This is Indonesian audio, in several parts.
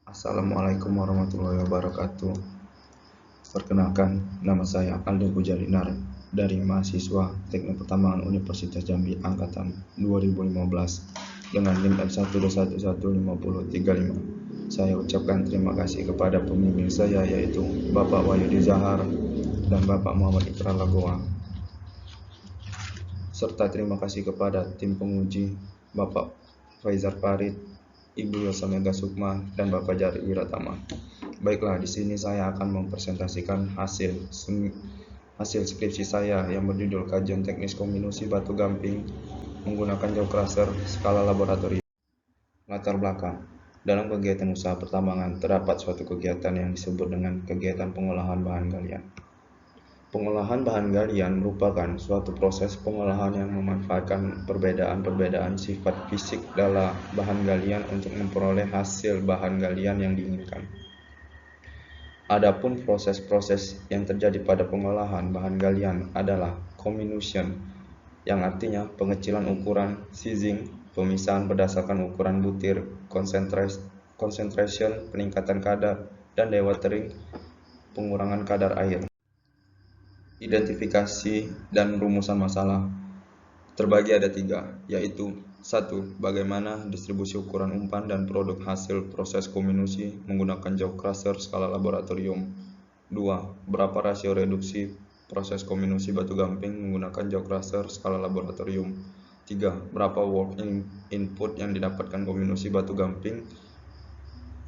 Assalamualaikum warahmatullahi wabarakatuh. Perkenalkan, nama saya Aldo Bujalinar dari mahasiswa Teknik Pertambangan Universitas Jambi angkatan 2015 dengan NIM L1211535. Saya ucapkan terima kasih kepada pembimbing saya yaitu Bapak Wahyudi Zahar dan Bapak Muhammad Ikrar Lagoa, serta terima kasih kepada tim penguji Bapak Faizar Farid, Ibu Yosa Mega Sukma, dan Bapak Jari Wiratama. Baiklah, di sini saya akan mempresentasikan hasil skripsi saya yang berjudul Kajian Teknis Kombinasi Batu Gamping menggunakan Jaw Crusher skala laboratorium. Latar belakang. Dalam kegiatan usaha pertambangan terdapat suatu kegiatan yang disebut dengan kegiatan pengolahan bahan galian. Pengolahan bahan galian merupakan suatu proses pengolahan yang memanfaatkan perbedaan-perbedaan sifat fisik dalam bahan galian untuk memperoleh hasil bahan galian yang diinginkan. Adapun proses-proses yang terjadi pada pengolahan bahan galian adalah comminution, yang artinya pengecilan ukuran, sizing, pemisahan berdasarkan ukuran butir, concentration, peningkatan kadar, dan dewatering, pengurangan kadar air. Identifikasi dan rumusan masalah terbagi ada 3, yaitu 1. Bagaimana distribusi ukuran umpan dan produk hasil proses kombinasi menggunakan Jaw Crusher skala laboratorium. 2. Berapa rasio reduksi proses kombinasi batu gamping menggunakan Jaw Crusher skala laboratorium. 3. Berapa work input yang didapatkan kombinasi batu gamping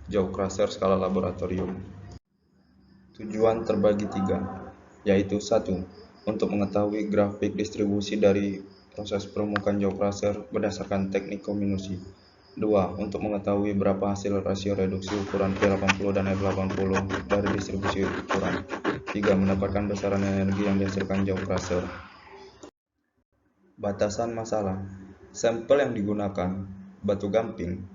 Jaw Crusher skala laboratorium. Tujuan terbagi 3, yaitu 1. Untuk mengetahui grafik distribusi dari proses permukaan Jaw Crusher berdasarkan teknik kombinasi. 2. Untuk mengetahui berapa hasil rasio reduksi ukuran P80 dan F80 dari distribusi ukuran. 3. Mendapatkan besaran energi yang dihasilkan Jaw Crusher. Batasan masalah. Sampel yang digunakan batu gamping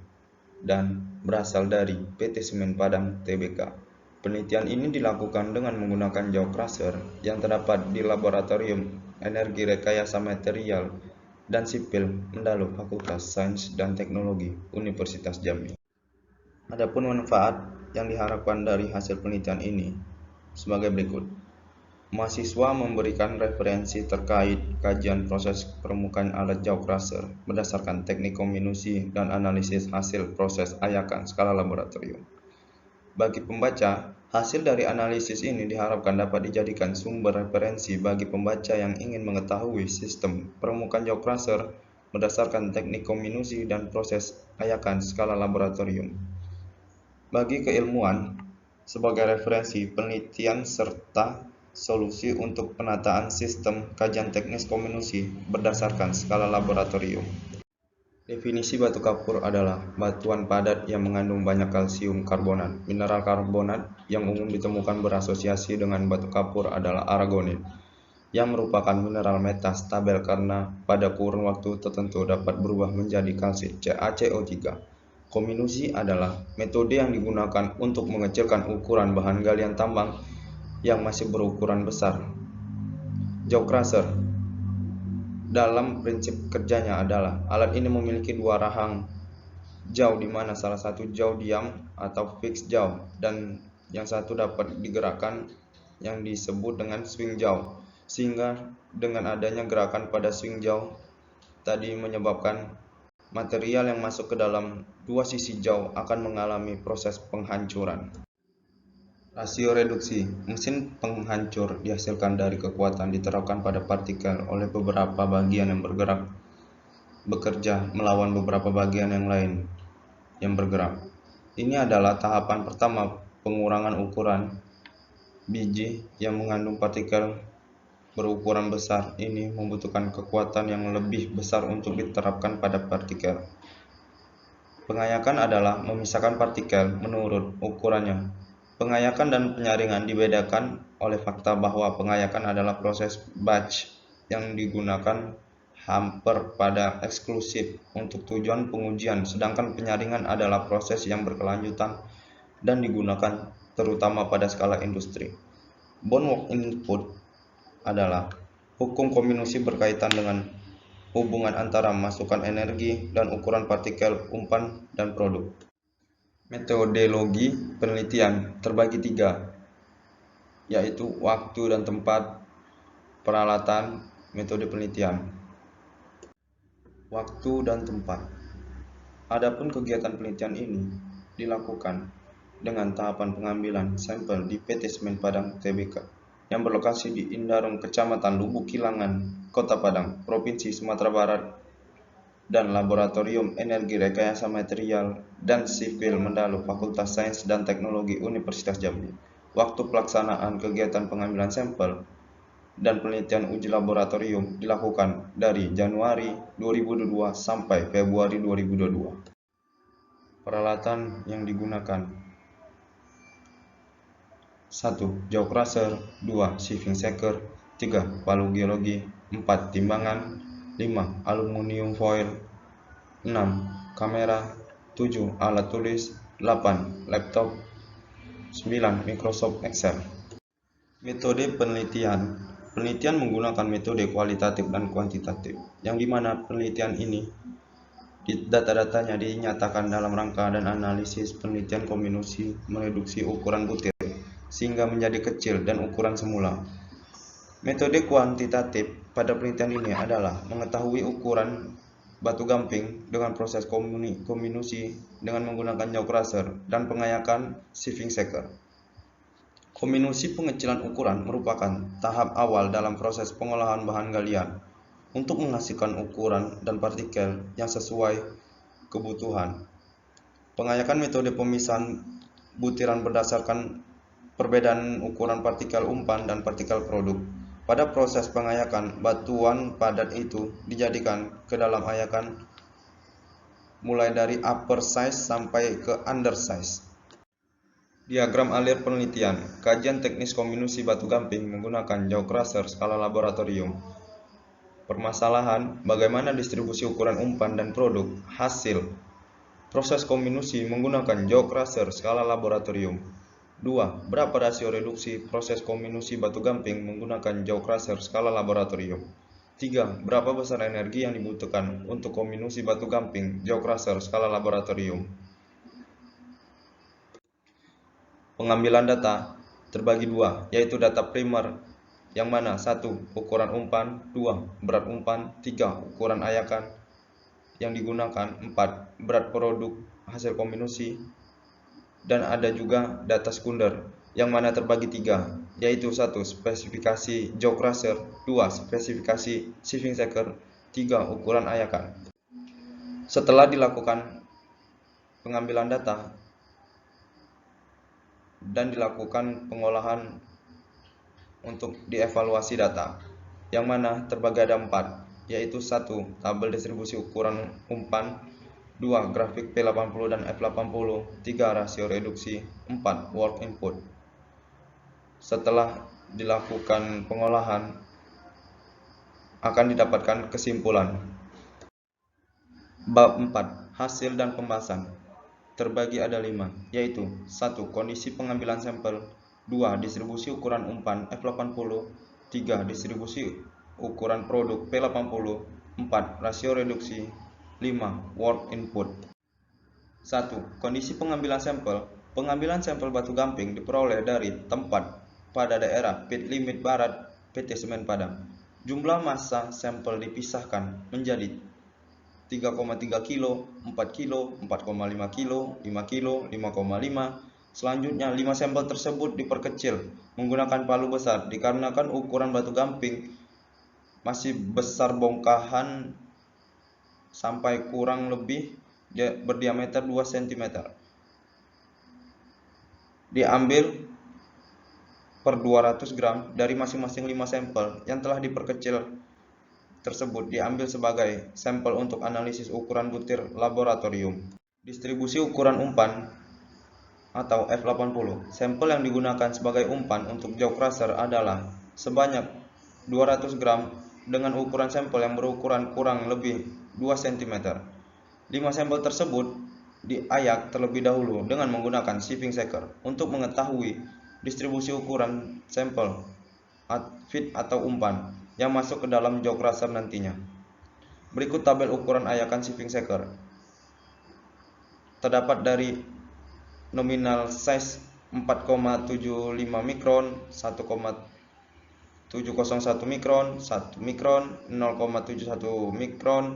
dan berasal dari PT Semen Padang Tbk. Penelitian ini dilakukan dengan menggunakan Jaw Crusher yang terdapat di Laboratorium Energi Rekayasa Material dan Sipil Mendalu Fakultas Sains dan Teknologi Universitas Jambi. Adapun manfaat yang diharapkan dari hasil penelitian ini sebagai berikut. Mahasiswa memberikan referensi terkait kajian proses permukaan alat Jaw Crusher berdasarkan teknik kombinasi dan analisis hasil proses ayakan skala laboratorium. Bagi pembaca, hasil dari analisis ini diharapkan dapat dijadikan sumber referensi bagi pembaca yang ingin mengetahui sistem permukaan Jaw Crusher berdasarkan teknik kombinasi dan proses ayakan skala laboratorium. Bagi keilmuan, sebagai referensi penelitian serta solusi untuk penataan sistem kajian teknis kombinasi berdasarkan skala laboratorium. Definisi batu kapur adalah batuan padat yang mengandung banyak kalsium karbonat. Mineral karbonat yang umum ditemukan berasosiasi dengan batu kapur adalah aragonit, yang merupakan mineral metastabil karena pada kurun waktu tertentu dapat berubah menjadi kalsit CaCO3. Kombinasi adalah metode yang digunakan untuk mengecilkan ukuran bahan galian tambang yang masih berukuran besar. Jaw Crusher dalam prinsip kerjanya adalah alat ini memiliki 2 rahang jaw, di mana salah satu jaw diam atau fixed jaw dan yang satu dapat digerakkan yang disebut dengan swing jaw, sehingga dengan adanya gerakan pada swing jaw tadi menyebabkan material yang masuk ke dalam 2 sisi jaw akan mengalami proses penghancuran. Rasio reduksi. Mesin penghancur dihasilkan dari kekuatan diterapkan pada partikel oleh beberapa bagian yang bekerja melawan beberapa bagian yang lain yang bergerak. Ini adalah tahapan pertama pengurangan ukuran biji yang mengandung partikel berukuran besar. Ini membutuhkan kekuatan yang lebih besar untuk diterapkan pada partikel. Pengayakan adalah memisahkan partikel menurut ukurannya. Pengayakan dan penyaringan dibedakan oleh fakta bahwa pengayakan adalah proses batch yang digunakan hampir pada eksklusif untuk tujuan pengujian, sedangkan penyaringan adalah proses yang berkelanjutan dan digunakan terutama pada skala industri. Bond work input adalah hukum kombinasi berkaitan dengan hubungan antara masukan energi dan ukuran partikel umpan dan produk. Metodologi penelitian terbagi tiga, yaitu waktu dan tempat, peralatan, metode penelitian. Waktu dan tempat. Adapun kegiatan penelitian ini dilakukan dengan tahapan pengambilan sampel di PT Semen Padang Tbk yang berlokasi di Indarung, Kecamatan Lubuk Kilangan, Kota Padang, Provinsi Sumatera Barat, dan Laboratorium Energi Rekayasa Material dan Sipil Mendalu Fakultas Sains dan Teknologi Universitas Jambi. Waktu pelaksanaan kegiatan pengambilan sampel dan penelitian uji laboratorium dilakukan dari Januari 2022 sampai Februari 2022. Peralatan yang digunakan: 1. Jaw crusher, 2. Sieving shaker, 3. Palu geologi, 4. Timbangan, 5. Aluminium foil, 6. Kamera, 7. Alat tulis, 8. Laptop, 9. Microsoft Excel. Metode penelitian. Penelitian menggunakan metode kualitatif dan kuantitatif, yang dimana penelitian ini data-datanya dinyatakan dalam rangka dan analisis penelitian kombinasi mereduksi ukuran butir sehingga menjadi kecil dan ukuran semula. Metode kuantitatif pada penelitian ini adalah mengetahui ukuran batu gamping dengan proses kombinasi dengan menggunakan jaw crusher dan pengayakan sieving shaker. Kombinasi pengecilan ukuran merupakan tahap awal dalam proses pengolahan bahan galian untuk menghasilkan ukuran dan partikel yang sesuai kebutuhan. Pengayakan metode pemisahan butiran berdasarkan perbedaan ukuran partikel umpan dan partikel produk. Pada proses pengayakan, batuan padat itu dijadikan ke dalam ayakan mulai dari upper size sampai ke under size. Diagram alir penelitian. Kajian teknis kombinasi batu gamping menggunakan jaw crusher skala laboratorium. Permasalahan: bagaimana distribusi ukuran umpan dan produk hasil proses kombinasi menggunakan jaw crusher skala laboratorium. 2. Berapa rasio reduksi proses kombinasi batu gamping menggunakan jaw crusher skala laboratorium. 3. Berapa besar energi yang dibutuhkan untuk kombinasi batu gamping jaw crusher skala laboratorium. Pengambilan data terbagi dua, yaitu data primer, yang mana 1. Ukuran umpan, 2. Berat umpan, 3. Ukuran ayakan yang digunakan, 4. Berat produk hasil kombinasi, dan ada juga data sekunder, yang mana terbagi 3, yaitu 1. Spesifikasi jaw crusher, 2. Spesifikasi sieving shaker, 3. Ukuran ayakan. Setelah dilakukan pengambilan data dan dilakukan pengolahan untuk dievaluasi data, yang mana terbagi ada 4, yaitu 1. Tabel distribusi ukuran umpan, 2. Grafik P80 dan F80, 3. Rasio reduksi, 4. Work input. Setelah dilakukan pengolahan akan didapatkan kesimpulan. Bab 4. Hasil dan pembahasan terbagi ada 5, yaitu 1. Kondisi pengambilan sampel, 2. Distribusi ukuran umpan F80, 3. Distribusi ukuran produk P80, 4. Rasio reduksi, 5. Work input. 1. Kondisi pengambilan sampel. Pengambilan sampel batu gamping diperoleh dari tempat pada daerah pit limit barat PT Semen Padang. Jumlah massa sampel dipisahkan menjadi 3,3 kilo, 4 kilo, 4,5 kilo, 5 kilo, 5,5. Selanjutnya 5 sampel tersebut diperkecil menggunakan palu besar dikarenakan ukuran batu gamping masih besar bongkahan sampai kurang lebih berdiameter 2 cm. Diambil per 200 gram dari masing-masing 5 sampel yang telah diperkecil tersebut diambil sebagai sampel untuk analisis ukuran butir laboratorium. Distribusi ukuran umpan atau F80. Sampel yang digunakan sebagai umpan untuk jaw crusher adalah sebanyak 200 gram dengan ukuran sampel yang berukuran kurang lebih 2 cm. 5 sampel tersebut diayak terlebih dahulu dengan menggunakan sieving shaker untuk mengetahui distribusi ukuran sampel feed atau umpan yang masuk ke dalam jaw crusher nantinya. Berikut tabel ukuran ayakan sieving shaker. Terdapat dari nominal size 4,75 mikron, 1,701 mikron, 1 mikron, 0,71 mikron,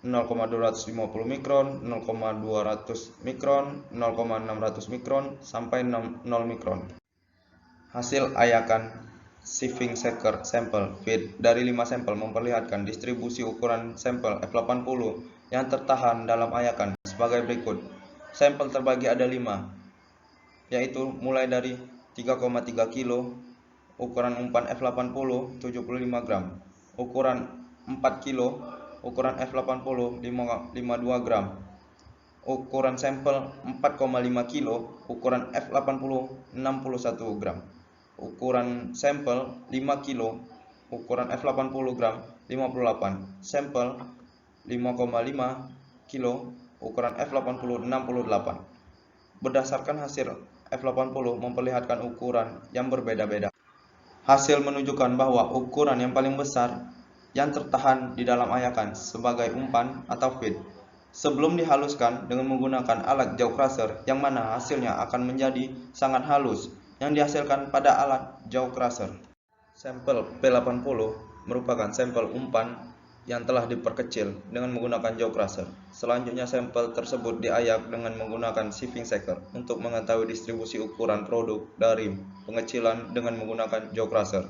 0,250 mikron, 0,200 mikron, 0,600 mikron, sampai 0 mikron. Hasil ayakan sieving shaker sampel feed dari 5 sampel memperlihatkan distribusi ukuran sampel F80 yang tertahan dalam ayakan sebagai berikut. Sampel terbagi ada 5, yaitu mulai dari 3,3 kilo, ukuran umpan F80 75 gram, ukuran 4 kilo, ukuran F80 52 gram, ukuran sampel 4,5 kilo, ukuran F80 61 gram, ukuran sampel 5 kilo, ukuran F80 gram 58, sampel 5,5 kilo, ukuran F80 68. Berdasarkan hasil F80 memperlihatkan ukuran yang berbeda-beda. Hasil menunjukkan bahwa ukuran yang paling besar yang tertahan di dalam ayakan sebagai umpan atau feed sebelum dihaluskan dengan menggunakan alat jaw crusher, yang mana hasilnya akan menjadi sangat halus yang dihasilkan pada alat jaw crusher. Sampel P80 merupakan sampel umpan yang telah diperkecil dengan menggunakan jaw crusher. Selanjutnya sampel tersebut diayak dengan menggunakan sieving shaker untuk mengetahui distribusi ukuran produk dari pengecilan dengan menggunakan jaw crusher.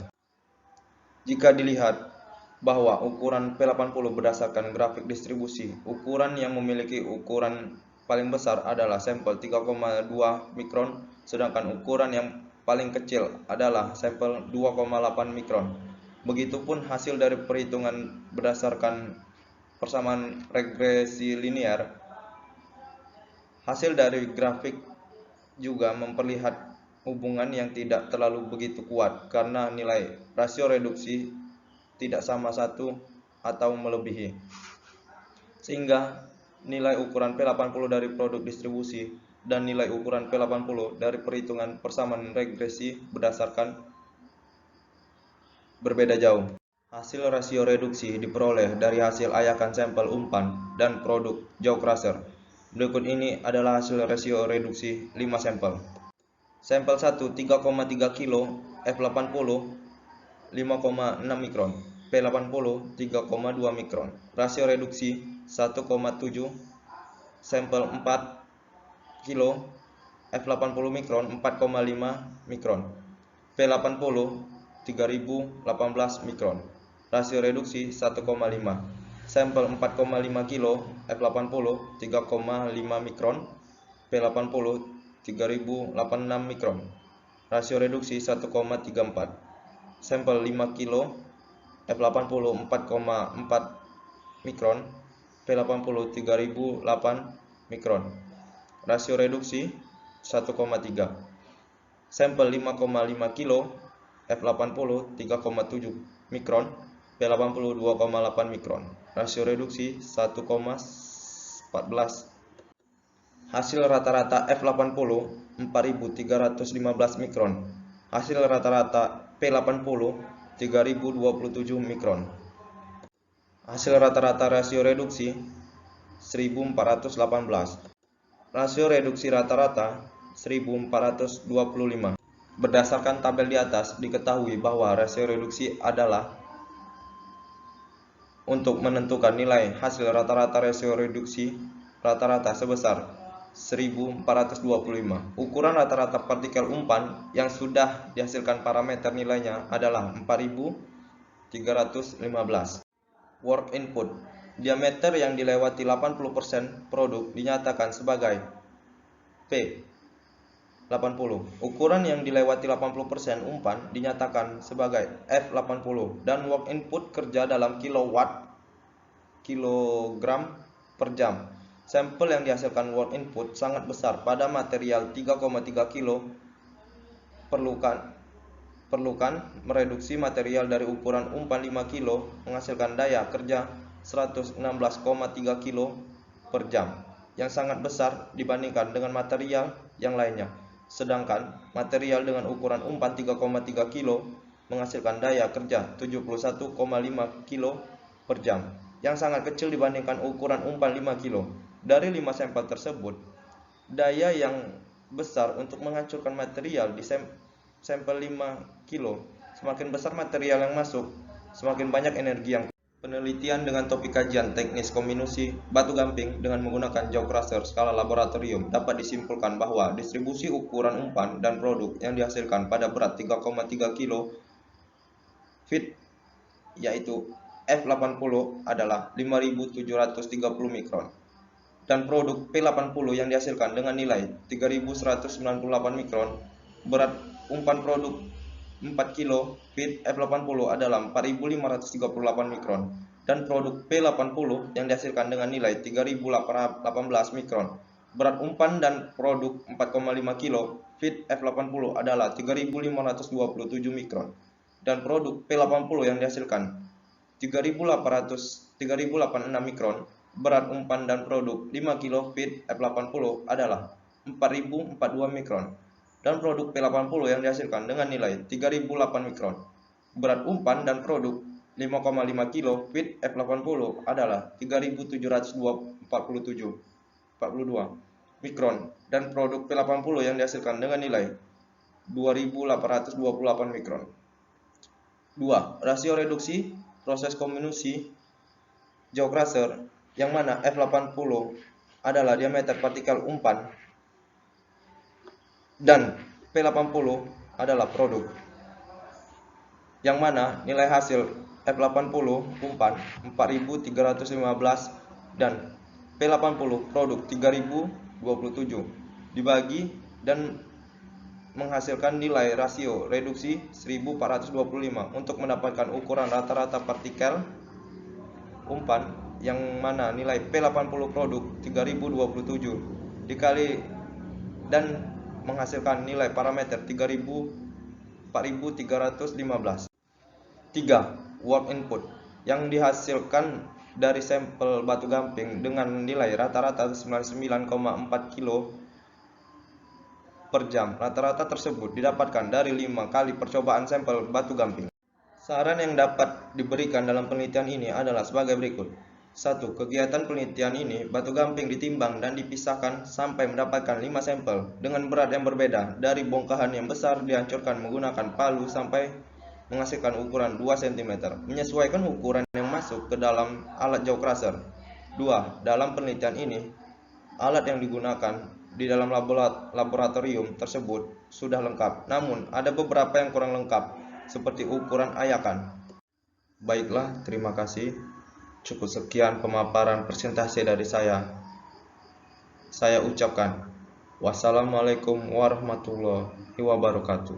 Jika dilihat bahwa ukuran P80 berdasarkan grafik distribusi, ukuran yang memiliki ukuran paling besar adalah sampel 3,2 mikron, sedangkan ukuran yang paling kecil adalah sampel 2,8 mikron. Begitupun hasil dari perhitungan berdasarkan persamaan regresi linear. Hasil dari grafik juga memperlihat hubungan yang tidak terlalu begitu kuat karena nilai rasio reduksi tidak sama satu atau melebihi, sehingga nilai ukuran P80 dari produk distribusi dan nilai ukuran P80 dari perhitungan persamaan regresi berdasarkan berbeda jauh. Hasil rasio reduksi diperoleh dari hasil ayakan sampel umpan dan produk jaw crusher. Berikut ini adalah hasil rasio reduksi 5 sampel. Sampel 1 3,3 kilo, F80 5,6 mikron, P80 3,2 mikron. Rasio reduksi 1,7. Sampel 4 kilo, F80 mikron 4,5 mikron, P80 3018 mikron. Rasio reduksi 1,5. Sampel 4,5 kilo, F80 3,5 mikron, P80 3086 mikron. Rasio reduksi 1,34. Sampel 5 kilo, F80 4,4 mikron, P80 3008 mikron. Rasio reduksi 1,3. Sampel 5,5 kilo, F80 3,7 mikron, P80 2,8 mikron. Rasio reduksi 1,14. Hasil rata-rata F80 4315 mikron. Hasil rata-rata P80 3027 mikron. Hasil rata-rata rasio reduksi 1418. Rasio reduksi rata-rata 1425. Berdasarkan tabel di atas, diketahui bahwa rasio reduksi adalah untuk menentukan nilai hasil rata-rata rasio reduksi rata-rata sebesar 1425. Ukuran rata-rata partikel umpan yang sudah dihasilkan parameter nilainya adalah 4315. Work input. Diameter yang dilewati 80% produk dinyatakan sebagai P80. Ukuran yang dilewati 80% umpan dinyatakan sebagai F80 dan work input kerja dalam kilowatt kilogram per jam. Sampel yang dihasilkan work input sangat besar pada material 3,3 kilo perlukan mereduksi material dari ukuran umpan 5 kilo menghasilkan daya kerja 116,3 kilo per jam, yang sangat besar dibandingkan dengan material yang lainnya. Sedangkan material dengan ukuran umpan 3,3 kilo menghasilkan daya kerja 71,5 kilo per jam, yang sangat kecil dibandingkan ukuran umpan 5 kilo. Dari 5 sampel tersebut, daya yang besar untuk menghancurkan material di sampel 5 kilo. Semakin besar material yang masuk, semakin banyak energi yang. Penelitian dengan topik kajian teknis kombinasi batu gamping dengan menggunakan jaw crusher skala laboratorium dapat disimpulkan bahwa distribusi ukuran umpan dan produk yang dihasilkan pada berat 3,3 kilo feet yaitu F80 adalah 5730 mikron dan produk P80 yang dihasilkan dengan nilai 3198 mikron. Berat umpan produk 4 kilo feet F80 adalah 4538 mikron dan produk P80 yang dihasilkan dengan nilai 3018 mikron. Berat umpan dan produk 4,5 kilo feet F80 adalah 3527 mikron dan produk P80 yang dihasilkan 3886 mikron. Berat umpan dan produk 5 kilo feet F80 adalah 4042 mikron dan produk P80 yang dihasilkan dengan nilai 3008 mikron. Berat umpan dan produk 5,5 kilo feet F80 adalah 3742 mikron dan produk P80 yang dihasilkan dengan nilai 2828 mikron. 2. Rasio reduksi proses kombinasi jaw crusher yang mana F80 adalah diameter partikel umpan dan P80 adalah produk, yang mana nilai hasil F80 umpan 4315 dan P80 produk 3027 dibagi dan menghasilkan nilai rasio reduksi 1425 untuk mendapatkan ukuran rata-rata partikel umpan yang mana nilai P80 produk 3027 dikali dan menghasilkan nilai parameter 4315. 3. Work input yang dihasilkan dari sampel batu gamping dengan nilai rata-rata 99,4 kilo per jam. Rata-rata tersebut didapatkan dari 5 kali percobaan sampel batu gamping. Saran yang dapat diberikan dalam penelitian ini adalah sebagai berikut. 1. Kegiatan penelitian ini, batu gamping ditimbang dan dipisahkan sampai mendapatkan 5 sampel dengan berat yang berbeda. Dari bongkahan yang besar dihancurkan menggunakan palu sampai menghasilkan ukuran 2 cm. Menyesuaikan ukuran yang masuk ke dalam alat jaw crusher. 2. Dalam penelitian ini, alat yang digunakan di dalam laboratorium tersebut sudah lengkap, namun ada beberapa yang kurang lengkap, seperti ukuran ayakan. Baiklah, terima kasih. Cukup sekian pemaparan presentasi dari saya. Saya ucapkan wassalamualaikum warahmatullahi wabarakatuh.